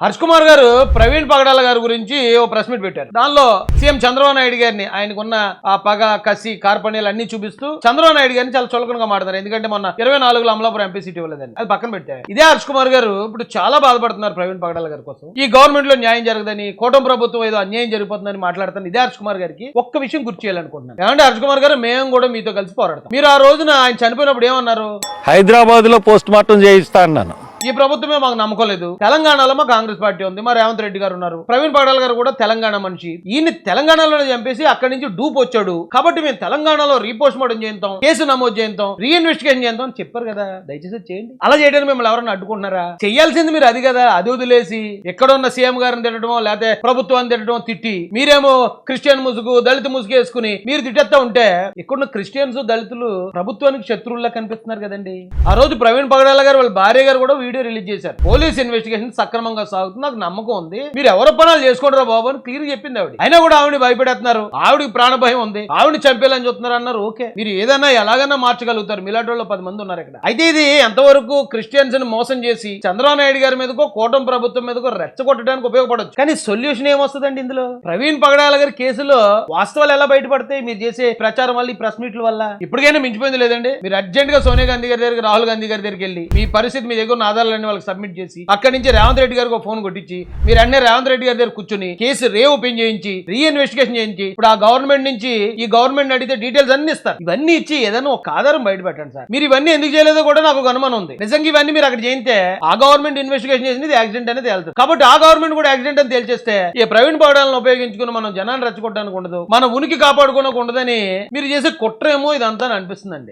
హర్ష్ కుమార్ గారు ప్రవీణ్ పగడాల గారి గురించి ఓ ప్రెస్ మీట్ పెట్టారు. దానిలో సీఎం చంద్రబాబు నాయుడు గారిని ఆయనకున్న ఆ పగ కసి కార్పణ్యాలు అన్ని చూపిస్తూ చంద్రబాబు నాయుడు గారిని చాలా చులకనగా మాట్లాడారు. ఎందుకంటే మొన్న 24లో అమలాపురం ఎంపీ సీట్ ఇవ్వలేదని అది పక్కన పెట్టారు. ఇదే హర్ష్ కుమార్ గారు ఇప్పుడు చాలా బాధపడుతున్నారు ప్రవీణ్ పగడాల గారి కోసం. ఈ గవర్నమెంట్ లో న్యాయం జరగదని, కూటమి ప్రభుత్వం ఏదో అన్యాయం జరిగిపోతుందని మాట్లాడుతాను. ఇదే హర్ష్ కుమార్ గారికి ఒక్క విషయం గుర్తు చేయాలనుకుంటున్నాను. ఏమంటే హర్ష్ కుమార్ గారు మేము కూడా మీతో కలిసి పోరాడతాం. మీరు ఆ రోజున ఆయన చనిపోయినప్పుడు ఏమన్నారు? హైదరాబాద్ లో పోస్ట్ మార్టం చేయిస్తా అన్నాను. ఈ ప్రభుత్వమే మాకు నమ్మకం లేదు. తెలంగాణలో మా కాంగ్రెస్ పార్టీ ఉంది, మా రేవంత్ రెడ్డి గారు ఉన్నారు, ప్రవీణ్ పగడాల గారు కూడా తెలంగాణ మనిషి. ఈయన తెలంగాణలోనే చంపేసి అక్కడి నుంచి డూప్ వచ్చాడు కాబట్టి మేము తెలంగాణలో రీపోస్ట్ మార్టం చేద్దాం, కేసు నమోదు చేద్దాం, రీఇన్వెస్టిగేషన్ చేద్దాం అని చెప్పారు కదా. దయచేసి చేయండి. అలా చేయడానికి మిమ్మల్ని ఎవరన్నా అడ్డుకుంటున్నారా? చెయ్యాల్సింది మీరు అది కదా. అది వదిలేసి ఎక్కడున్న సీఎం గారిని తిట్టడమో లేకపోతే ప్రభుత్వాన్ని తిట్టడమో తిట్టి మీరేమో క్రిస్టియన్ ముసుగు దళిత ముసుగు వేసుకుని మీరు తిట్టేస్తా ఉంటే ఇక్కడున్న క్రిస్టియన్స్ దళితులు ప్రభుత్వానికి శత్రువుల్లా కనిపిస్తున్నారు కదండి. ఆ రోజు ప్రవీణ్ పగడాల గారు వాళ్ళ భార్య గారు కూడా వీడియో రిలీజ్ చేశారు. పోలీస్ ఇన్వెస్టిగేషన్ సక్రమంగా సాగుతుంది, నాకు నమ్మకం ఉంది, మీరు ఎవరి పనాలు చేసుకోండిరా బాబు అని క్లియర్ చెప్పింది ఆవిడ. అయినా కూడా ఆవిడ భయపెడుతున్నారు, ఆవిడకి ప్రాణ భయం ఉంది, ఆవిడని చంపేయాలని చూస్తున్నారు అన్నారు. ఓకే, మీరు ఏదైనా ఎలాగైనా మార్చగలుగుతారు, మీలాంటి వాళ్ళు 10 మంది ఉన్నారు ఇక్కడ. అయితే ఇది ఎంతవరకు క్రిస్టియన్స్ ని మోసం చేసి చంద్రబాబు నాయుడు గారి మీదకో కూటమి ప్రభుత్వం మీదకో రెచ్చగొట్టడానికి ఉపయోగపడచ్చు. కానీ సొల్యూషన్ ఏమొస్తుందండి ఇందులో? ప్రవీణ్ పగడాల గారి కేసులో వాస్తవాలు ఎలా బయటపడతాయి? మీరు చేసే ప్రచారం వల్ల, ఈ ప్రెస్ మీట్ల వల్ల. ఇప్పటికైనా మించిపోయింది లేదండి. మీరు అర్జెంట్ గా సోనియా గాంధీ గారి దగ్గర, రాహుల్ గాంధీ గారి దగ్గరికి వెళ్ళి మీ పరిస్థితి, మీ దగ్గర ఉన్న ఆధారాలన్నీ వాళ్ళకి సబ్మిట్ చేసి అక్కడి నుంచి రేవంత్ రెడ్డి గారికి ఫోన్ కొట్టించి మీరు అన్నీ రేవంత్ రెడ్డి గారి దగ్గర కూర్చుని కేసు ఓపెన్ చేయించి రీఇన్వెస్టిగేషన్ చేయించి ఇప్పుడు ఆ గవర్నమెంట్ నుంచి ఈ గవర్నమెంట్ అడిగితే డీటెయిల్స్ అన్ని ఇస్తారు. ఇవన్నీ ఇచ్చి ఏదైనా ఒక ఆధారం బయట పెట్టండి సార్. మీరు ఇవన్నీ ఎందుకు చేయలేదో కూడా నాకు ఒక అనుమానం ఉంది. నిజంగా ఇవన్నీ మీరు అక్కడ చేయితే ఆ గవర్నమెంట్ ఇన్వెస్టిగేషన్ చేసింది యాక్సిడెంట్ అనేది తేలుతుంది. కాబట్టి ఆ గవర్నమెంట్ కూడా యాక్సిడెంట్ అని తేల్చేస్తే ఈ ప్రవీణ్ పగడాలను ఉపయోగించుకుని మనం జనాన్ని రెచ్చగొట్టడానికి ఉండదు, మన ఉనికి కాపాడుకోవడానికి ఉండదని మీరు చేసే కుట్రేమో ఇదంతా అనిపిస్తుందండి.